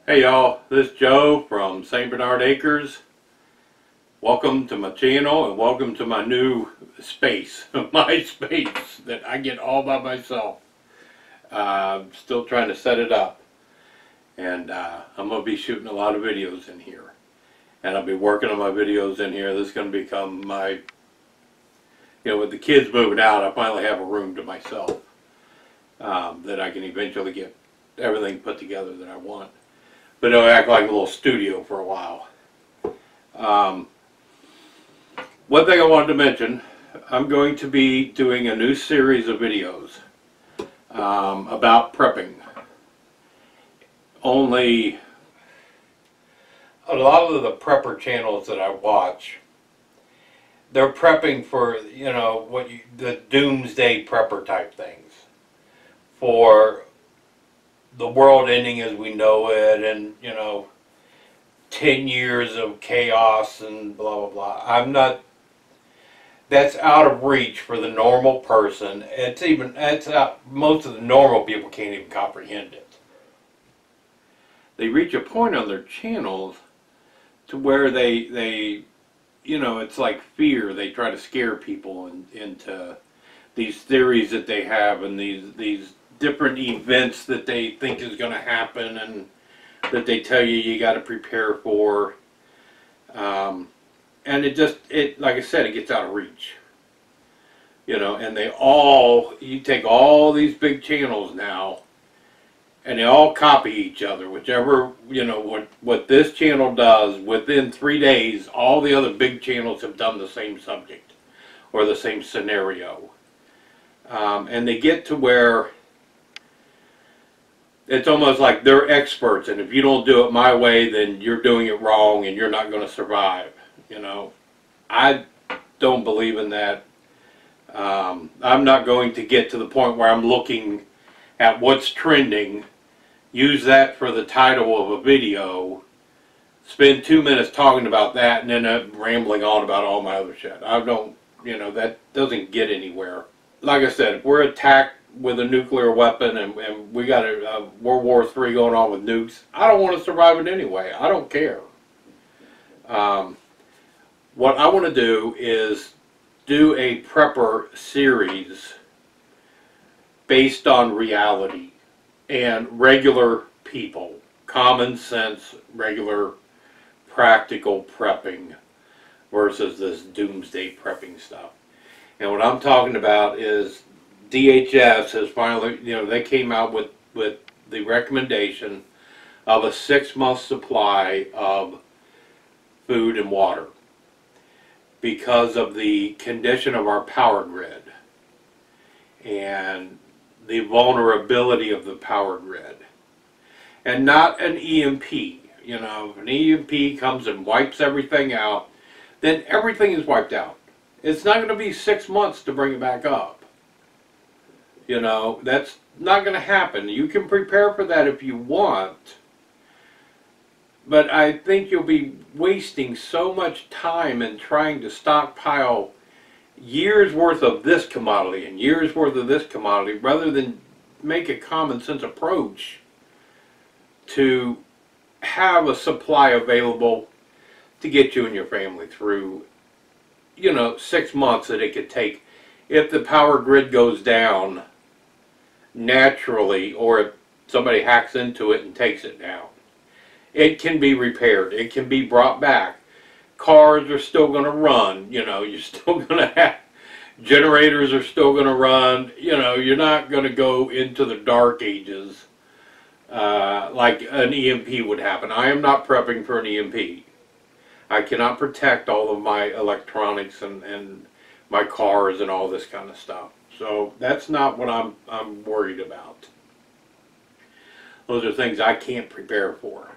Hey y'all, this is Joe from St. Bernard Acres. Welcome to my channel and welcome to my new space, my space that I get all by myself. I'm still trying to set it up, and I'm going to be shooting a lot of videos in here. And I'll be working on my videos in here. This is going to become my, with the kids moving out, I finally have a room to myself that I can eventually get everything put together that I want. But it'll act like a little studio for a while. One thing I wanted to mention, I'm going to be doing a new series of videos about prepping. Only a lot of the prepper channels that I watch, they're prepping for, the Doomsday prepper type things. For the world ending as we know it, and 10 years of chaos and blah blah blah. That's out of reach for the normal person. Most of the normal people can't even comprehend it. They reach a point on their channels to where they it's like fear. They try to scare people into these theories that they have, and these different events that they think is going to happen and that they tell you got to prepare for. And like I said, it gets out of reach. And you take all these big channels now and they all copy each other. Whichever, what this channel does, within 3 days, all the other big channels have done the same subject or the same scenario. And they get to where it's almost like they're experts, and if you don't do it my way, then you're doing it wrong and you're not going to survive. I don't believe in that. I'm not going to get to the point where I'm looking at what's trending, use that for the title of a video, spend 2 minutes talking about that, and then rambling on about all my other shit. I don't, that doesn't get anywhere. Like I said, if we're attacked with a nuclear weapon and we got a World War III going on with nukes, I don't want to survive it anyway. I don't care. What I want to do is do a prepper series based on reality and regular people, common sense, regular practical prepping versus this doomsday prepping stuff. And what I'm talking about is DHS has finally, they came out with the recommendation of a 6-month supply of food and water because of the condition of our power grid and the vulnerability of the power grid. And not an EMP. If an EMP comes and wipes everything out, then everything is wiped out. It's not going to be 6 months to bring it back up. That's not going to happen. You can prepare for that if you want, but I think you'll be wasting so much time in trying to stockpile years worth of this commodity and years worth of this commodity rather than make a common sense approach to have a supply available to get you and your family through 6 months that it could take if the power grid goes down naturally, or if somebody hacks into it and takes it down. It can be repaired. It can be brought back. Cars are still going to run. You're still going to have generators are still going to run. You're not going to go into the dark ages like an EMP would happen. I am not prepping for an EMP. I cannot protect all of my electronics and my cars and all this kind of stuff. So that's not what I'm worried about. Those are things I can't prepare for.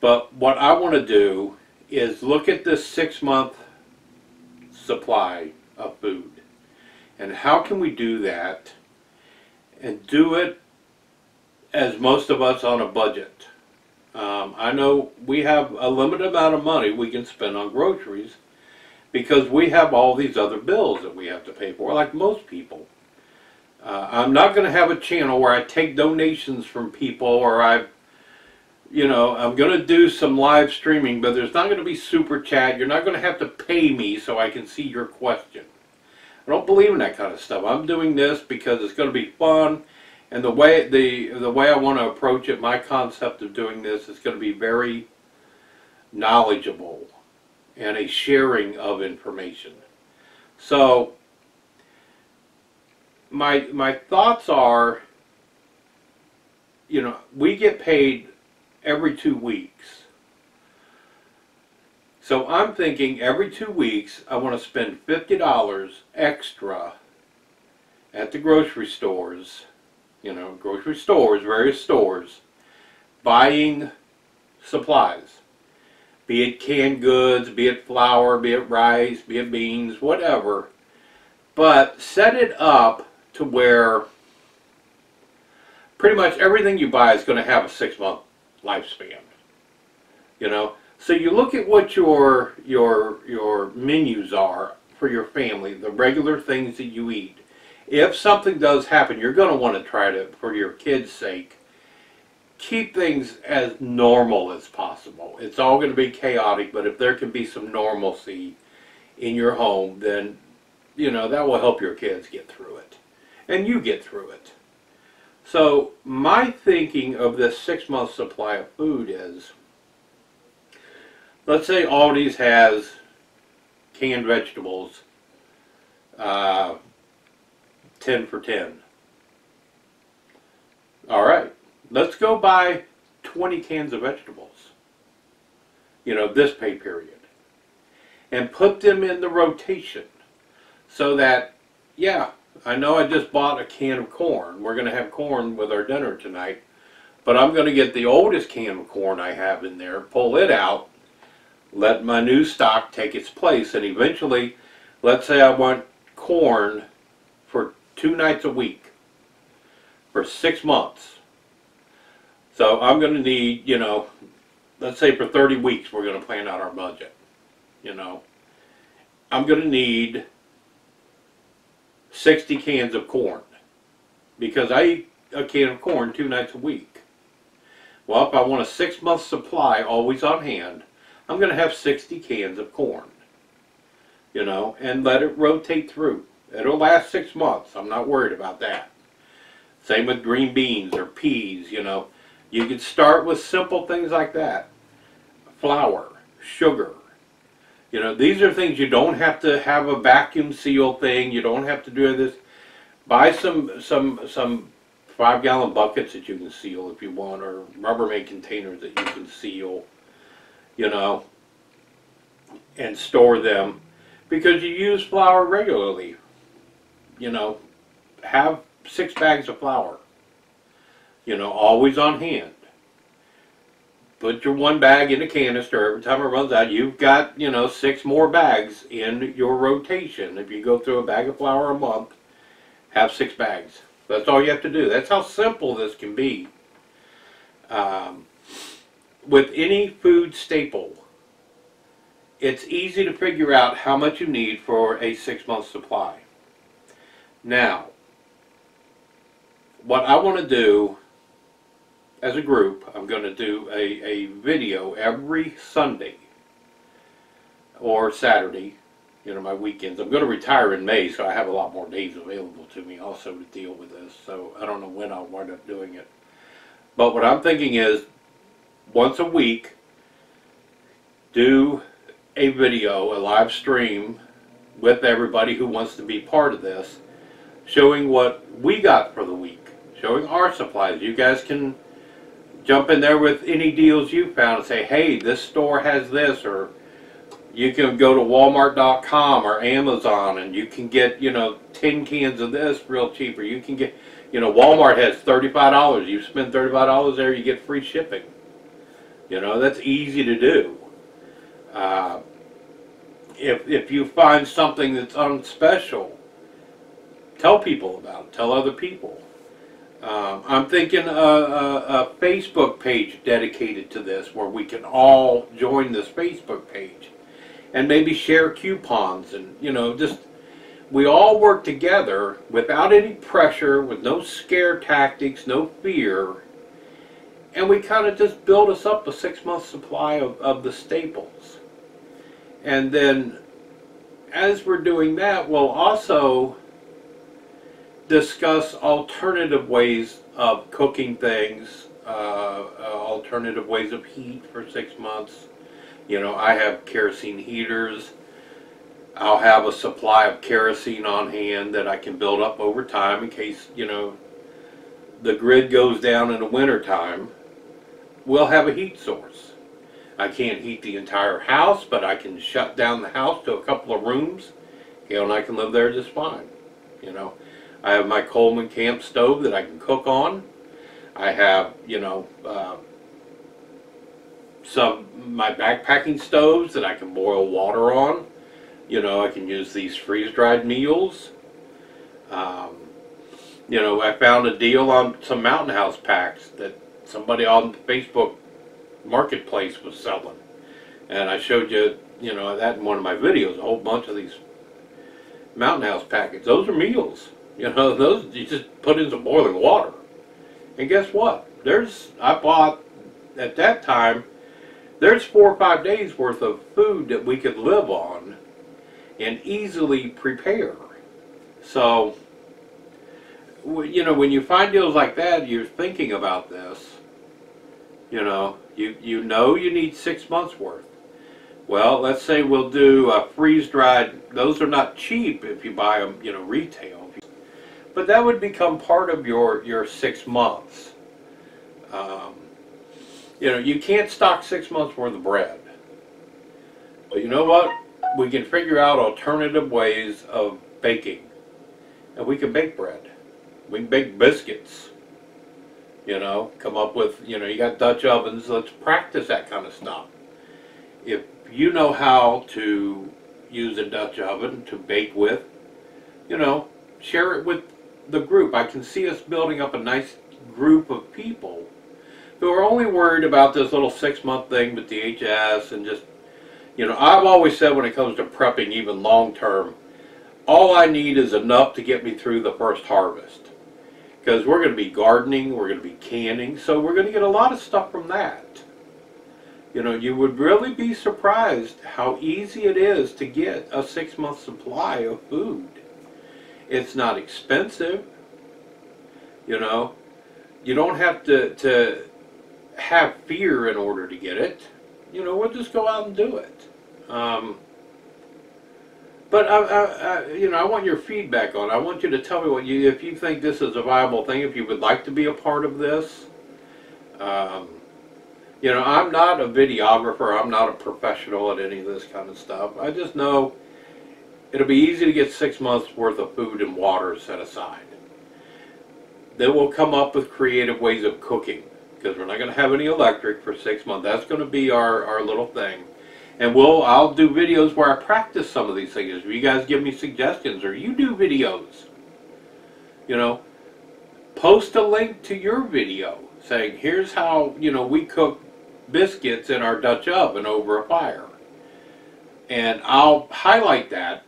But what I want to do is look at this 6-month supply of food. And how can we do that and do it as most of us on a budget? I know we have a limited amount of money we can spend on groceries because we have all these other bills that we have to pay for, like most people. I'm not going to have a channel where I take donations from people, or I've You know, I'm going to do some live streaming, but there's not going to be super chat. You're not going to have to pay me so I can see your question. I don't believe in that kind of stuff. I'm doing this because it's going to be fun, and the way I want to approach it, my concept of doing this is going to be very knowledgeable and a sharing of information. So my thoughts are, you know, we get paid every 2 weeks. So I'm thinking every 2 weeks I want to spend $50 extra at the grocery stores, you know, grocery stores, various stores, buying supplies. Be it canned goods, be it flour, be it rice, be it beans, whatever. But set it up to where pretty much everything you buy is going to have a 6-month lifespan. You know, so you look at what your menus are for your family, the regular things that you eat. If something does happen, you're going to want to try to, for your kids' sake, keep things as normal as possible. It's all going to be chaotic, but if there can be some normalcy in your home, then, you know, that will help your kids get through it. And you get through it. So my thinking of this 6-month supply of food is, let's say Aldi's has canned vegetables, 10 for 10. All right, let's go buy 20 cans of vegetables, you know, this pay period, and put them in the rotation so that, yeah, I know I just bought a can of corn. We're going to have corn with our dinner tonight. But I'm going to get the oldest can of corn I have in there, pull it out, let my new stock take its place, and eventually, let's say I want corn for 2 nights a week for 6 months. So I'm going to need, you know, let's say for 30 weeks we're going to plan out our budget. You know, I'm going to need 60 cans of corn, because I eat a can of corn 2 nights a week. Well, if I want a 6-month supply always on hand, I'm going to have 60 cans of corn, you know, and let it rotate through. It'll last 6 months. I'm not worried about that. Same with green beans or peas, you know. You can start with simple things like that. Flour, sugar. You know, these are things you don't have to have a vacuum seal thing. You don't have to do this. Buy some 5-gallon buckets that you can seal if you want, or Rubbermaid containers that you can seal, you know, and store them, because you use flour regularly. You know, have 6 bags of flour, you know, always on hand. Put your 1 bag in a canister. Every time it runs out, you've got, you know, 6 more bags in your rotation. If you go through a bag of flour a month, have 6 bags. That's all you have to do. That's how simple this can be. With any food staple, it's easy to figure out how much you need for a 6-month supply. Now, what I want to do as a group, I'm going to do a video every Sunday or Saturday, you know, my weekends. I'm going to retire in May, so I have a lot more days available to me also to deal with this. So I don't know when I'll wind up doing it. But what I'm thinking is, once a week, do a video, a live stream with everybody who wants to be part of this, showing what we got for the week, showing our supplies. You guys can jump in there with any deals you found and say, hey, this store has this, or you can go to Walmart.com or Amazon and you can get, you know, 10 cans of this real cheap, or you can get, you know, Walmart has $35. You spend $35 there, you get free shipping. You know, that's easy to do. If you find something that's on special, tell people about it. Tell other people. I'm thinking a Facebook page dedicated to this, where we can all join this Facebook page and maybe share coupons, and, you know, just we all work together without any pressure, with no scare tactics, no fear, and we kind of just build us up a 6-month supply of the staples. And then as we're doing that, we'll also discuss alternative ways of cooking things, alternative ways of heat for 6 months. You know, I have kerosene heaters. I'll have a supply of kerosene on hand that I can build up over time in case, you know, the grid goes down in the winter time. We'll have a heat source. I can't heat the entire house, but I can shut down the house to a couple of rooms, you know, and I can live there just fine. You know, I have my Coleman camp stove that I can cook on. I have, you know, my backpacking stoves that I can boil water on. You know, I can use these freeze-dried meals. You know, I found a deal on some Mountain House packs that somebody on Facebook Marketplace was selling. And I showed you, you know, that in one of my videos, a whole bunch of these Mountain House packets. Those are meals. You know, those you just put in some boiling water. And guess what? I bought, at that time, there's 4 or 5 days worth of food that we could live on and easily prepare. So, you know, when you find deals like that, you're thinking about this. You know, you know you need 6 months worth. Well, let's say we'll do a freeze-dried. Those are not cheap if you buy them, you know, retail. But that would become part of your 6 months. You know, you can't stock 6 months worth of bread. But you know what? We can figure out alternative ways of baking. And we can bake bread. We can bake biscuits. You know, come up with, you know, you got Dutch ovens. Let's practice that kind of stuff. If you know how to use a Dutch oven to bake with, you know, share it with the group. I can see us building up a nice group of people who are only worried about this little 6-month thing with DHS and just, you know, I've always said when it comes to prepping, even long term, all I need is enough to get me through the first harvest. Because we're going to be gardening, we're going to be canning, so we're going to get a lot of stuff from that. You know, you would really be surprised how easy it is to get a 6-month supply of food. It's not expensive. You know, you don't have to have fear in order to get it. You know, we'll just go out and do it. But you know, I want your feedback on it. I want you to tell me if you think this is a viable thing, if you would like to be a part of this. You know, I'm not a videographer. I'm not a professional at any of this kind of stuff. I just know it'll be easy to get 6 months worth of food and water set aside. Then we'll come up with creative ways of cooking, because we're not going to have any electric for 6 months. That's going to be our little thing. And I'll do videos where I practice some of these things. If you guys give me suggestions or you do videos, you know, post a link to your video saying, here's how, you know, we cook biscuits in our Dutch oven over a fire. And I'll highlight that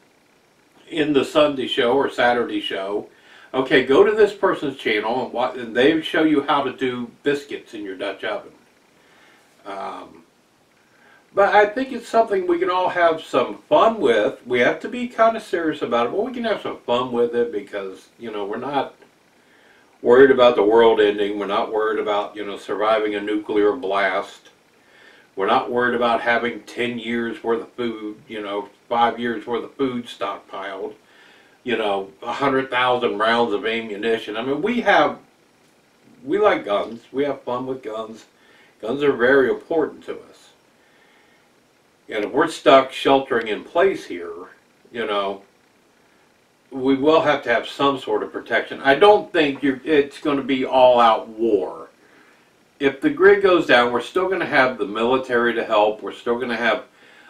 in the Sunday show or Saturday show. Okay, go to this person's channel and they show you how to do biscuits in your Dutch oven. But I think it's something we can all have some fun with. We have to be kind of serious about it, but we can have some fun with it because, you know, we're not worried about the world ending. We're not worried about, you know, surviving a nuclear blast. We're not worried about having 10 years worth of food, you know, 5 years worth of food stockpiled, you know, 100,000 rounds of ammunition. I mean, we like guns. We have fun with guns. Guns are very important to us. And if we're stuck sheltering in place here, you know, we will have to have some sort of protection. I don't think it's going to be all-out war. If the grid goes down, we're still going to have the military to help. We're still going to have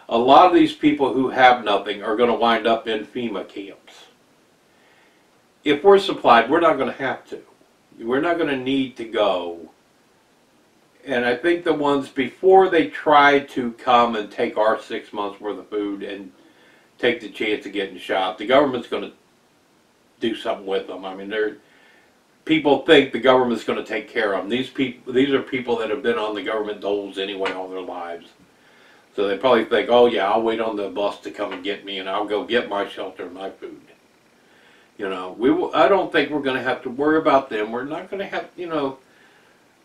a lot of these people who have nothing are going to wind up in FEMA camps. If we're supplied, we're not going to have to. We're not going to need to go. And I think the ones before they try to come and take our 6 months worth of food and take the chance of getting shot, the government's going to do something with them. I mean, people think the government's going to take care of them. These are people that have been on the government doles anyway all their lives. So they probably think, oh yeah, I'll wait on the bus to come and get me, and I'll go get my shelter and my food. You know, I don't think we're going to have to worry about them. We're not going to have, you know,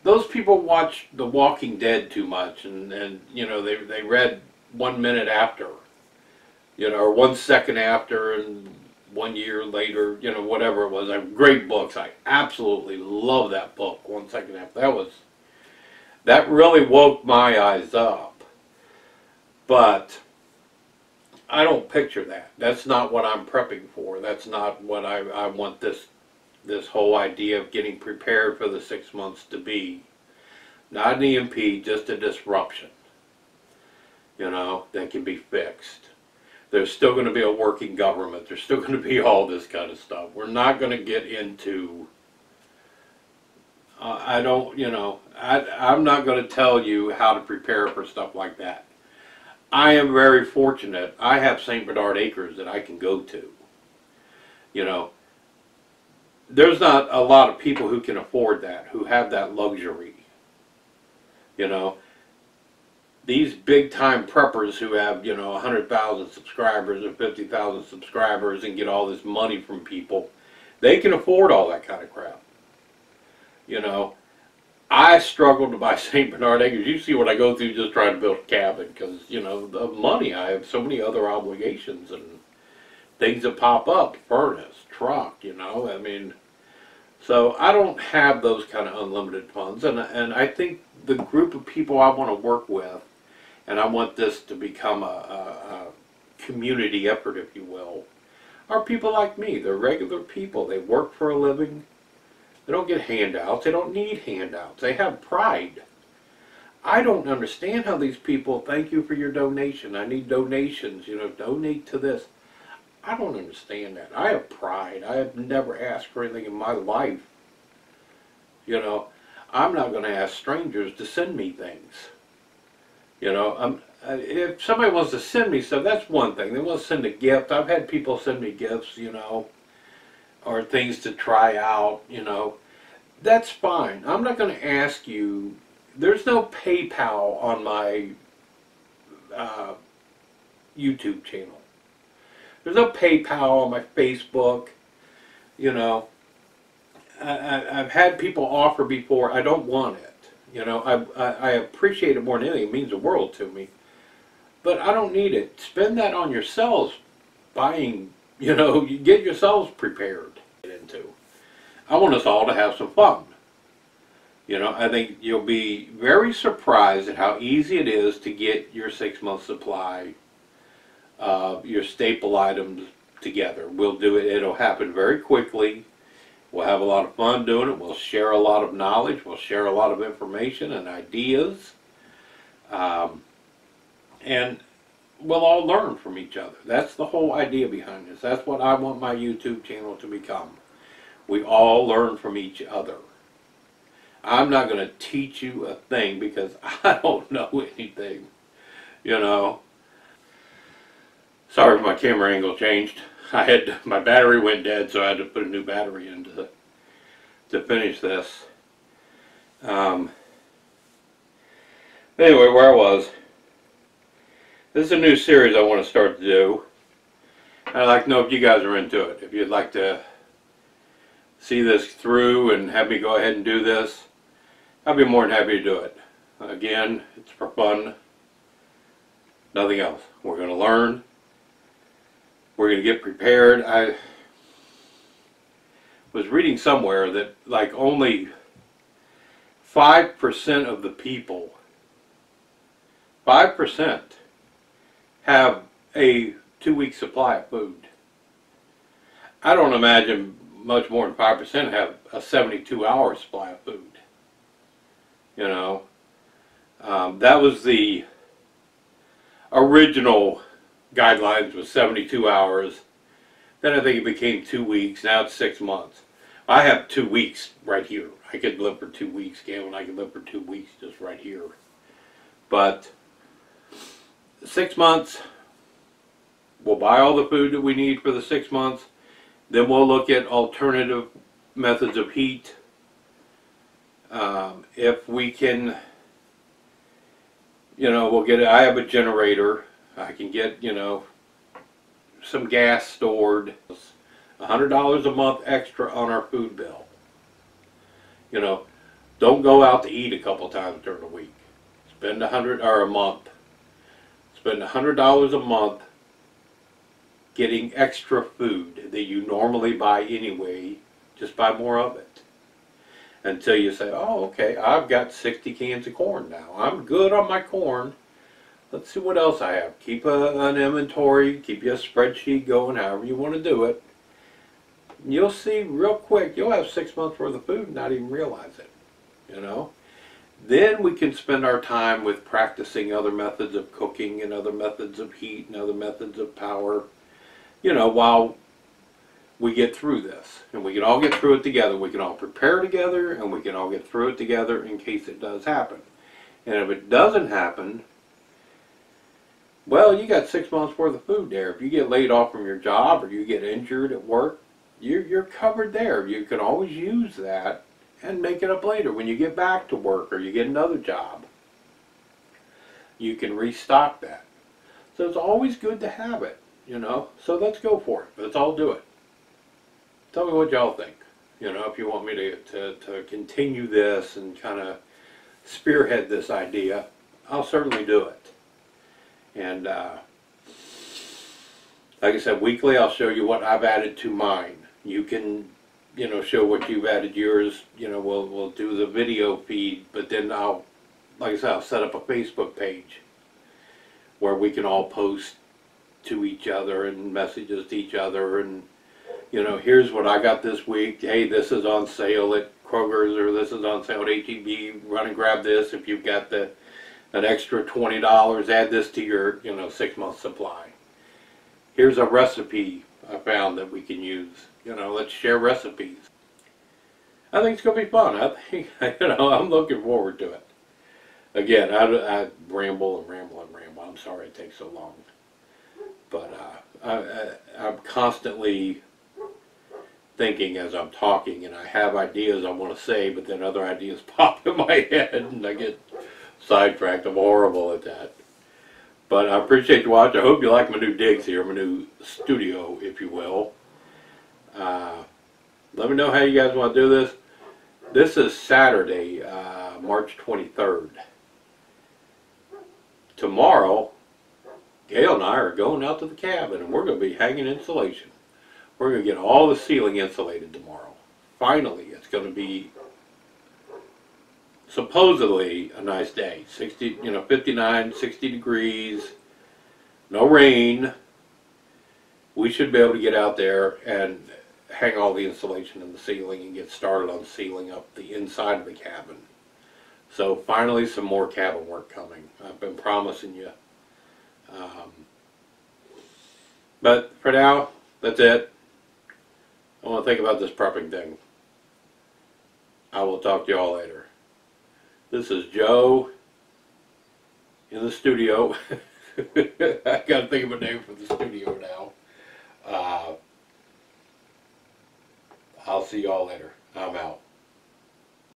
those people watch The Walking Dead too much, and you know, they read 1 minute after, you know, or 1 second after, and 1 year later, you know, whatever it was. Great books. I absolutely love that book, 1 second after. That really woke my eyes up. But I don't picture that. That's not what I'm prepping for. That's not what I want this whole idea of getting prepared for the 6 months to be. Not an EMP, just a disruption. You know, that can be fixed. There's still going to be a working government. There's still going to be all this kind of stuff. We're not going to get into... I'm not going to tell you how to prepare for stuff like that. I am very fortunate. I have St. Bernard Acres that I can go to. You know, there's not a lot of people who can afford that, who have that luxury. You know, these big-time preppers who have, you know, 100,000 subscribers or 50,000 subscribers and get all this money from people, they can afford all that kind of crap. You know, I struggle to buy St. Bernard Acres. You see what I go through just trying to build a cabin because, you know, the money. I have so many other obligations and things that pop up, furnace, truck, you know, I mean, so I don't have those kind of unlimited funds, and I think the group of people I want to work with, and I want this to become a community effort, if you will, are people like me. They're regular people. They work for a living. They don't get handouts. They don't need handouts. They have pride. I don't understand how these people, thank you for your donation. I need donations, you know, donate to this. I don't understand that. I have pride. I have never asked for anything in my life. You know, I'm not going to ask strangers to send me things. You know, if somebody wants to send me stuff, that's one thing. They want to send a gift. I've had people send me gifts, you know, or things to try out, you know, that's fine. I'm not going to ask you. There's no PayPal on my YouTube channel. There's no PayPal on my Facebook, you know. I've had people offer before. I don't want it, you know. I appreciate it more than anything. It means the world to me. But I don't need it. Spend that on yourselves, buying, you know, you get yourselves prepared. I want us all to have some fun. You know, I think you'll be very surprised at how easy it is to get your 6-month supply of your staple items together. We'll do it. It'll happen very quickly. We'll have a lot of fun doing it. We'll share a lot of knowledge. We'll share a lot of information and ideas. And we'll all learn from each other. That's the whole idea behind this. That's what I want my YouTube channel to become. We all learn from each other. I'm not going to teach you a thing because I don't know anything, you know. Sorry if my camera angle changed. My battery went dead, so I had to put a new battery in to finish this. Anyway, where I was. This is a new series I want to start to do. I'd like to know if you guys are into it. If you'd like to see this through and have me go ahead and do this, I'd be more than happy to do it. Again, it's for fun. Nothing else. We're going to learn. We're going to get prepared. I was reading somewhere that like only 5% of the people, 5% have a 2-week supply of food. I don't imagine much more than 5% have a 72-hour supply of food. You know, that was the original guidelines, was 72 hours. Then I think it became 2 weeks. Now it's 6 months. I have 2 weeks right here. I could live for 2 weeks, Gail, and I could live for 2 weeks just right here. But 6 months, we'll buy all the food that we need for the 6 months. Then we'll look at alternative methods of heat. If we can, we'll get it. I have a generator. I can get, some gas stored. $100 a month extra on our food bill. Don't go out to eat a couple times during the week. Spend $100 or a month. Spend $100 a month getting extra food that you normally buy anyway. Just buy more of it. Until you say, oh, okay, I've got 60 cans of corn now. I'm good on my corn. Let's see what else I have. Keep an inventory, keep your spreadsheet going, however you want to do it. You'll see real quick, you'll have 6 months worth of food and not even realize it. Then we can spend our time with practicing other methods of cooking and other methods of heat and other methods of power, while we get through this. And we can all get through it together. We can all prepare together, and we can all get through it together in case it does happen. And if it doesn't happen, well, you got 6 months worth of food there. If you get laid off from your job or you get injured at work, you're covered there. You can always use that and make it up later when you get back to work or you get another job. You can restock that. So it's always good to have it, So let's go for it. Let's all do it. Tell me what y'all think. If you want me to continue this and kind of spearhead this idea, I'll certainly do it. And like I said, weekly I'll show you what I've added to mine. You can, show what you've added yours. We'll do the video feed, but then like I said, I'll set up a Facebook page where we can all post to each other and messages to each other, and here's what I got this week. Hey, this is on sale at Kroger's, or this is on sale at H-E-B. Run and grab this. If you've got an extra $20, add this to your 6-month supply. Here's a recipe I found that we can use. Let's share recipes. I think it's going to be fun. I think, I'm looking forward to it. Again, I ramble and ramble and ramble. I'm sorry it takes so long. But I'm constantly thinking as I'm talking, and I have ideas I want to say, but then other ideas pop in my head and I get sidetracked. I'm horrible at that. But I appreciate you watching. I hope you like my new digs here, my new studio, if you will. Let me know how you guys want to do this. This is Saturday, March 23rd. Tomorrow, Gail and I are going out to the cabin, and we're going to be hanging insulation. We're going to get all the ceiling insulated tomorrow. Finally, it's going to be supposedly a nice day. 59, 60 degrees, no rain. We should be able to get out there and hang all the insulation in the ceiling and get started on sealing up the inside of the cabin. So finally some more cabin work coming. I've been promising you. But for now, that's it. I want to think about this prepping thing. I will talk to you all later. This is Joe in the studio. I got to think of a name for the studio now. I'll see you all later. I'm out.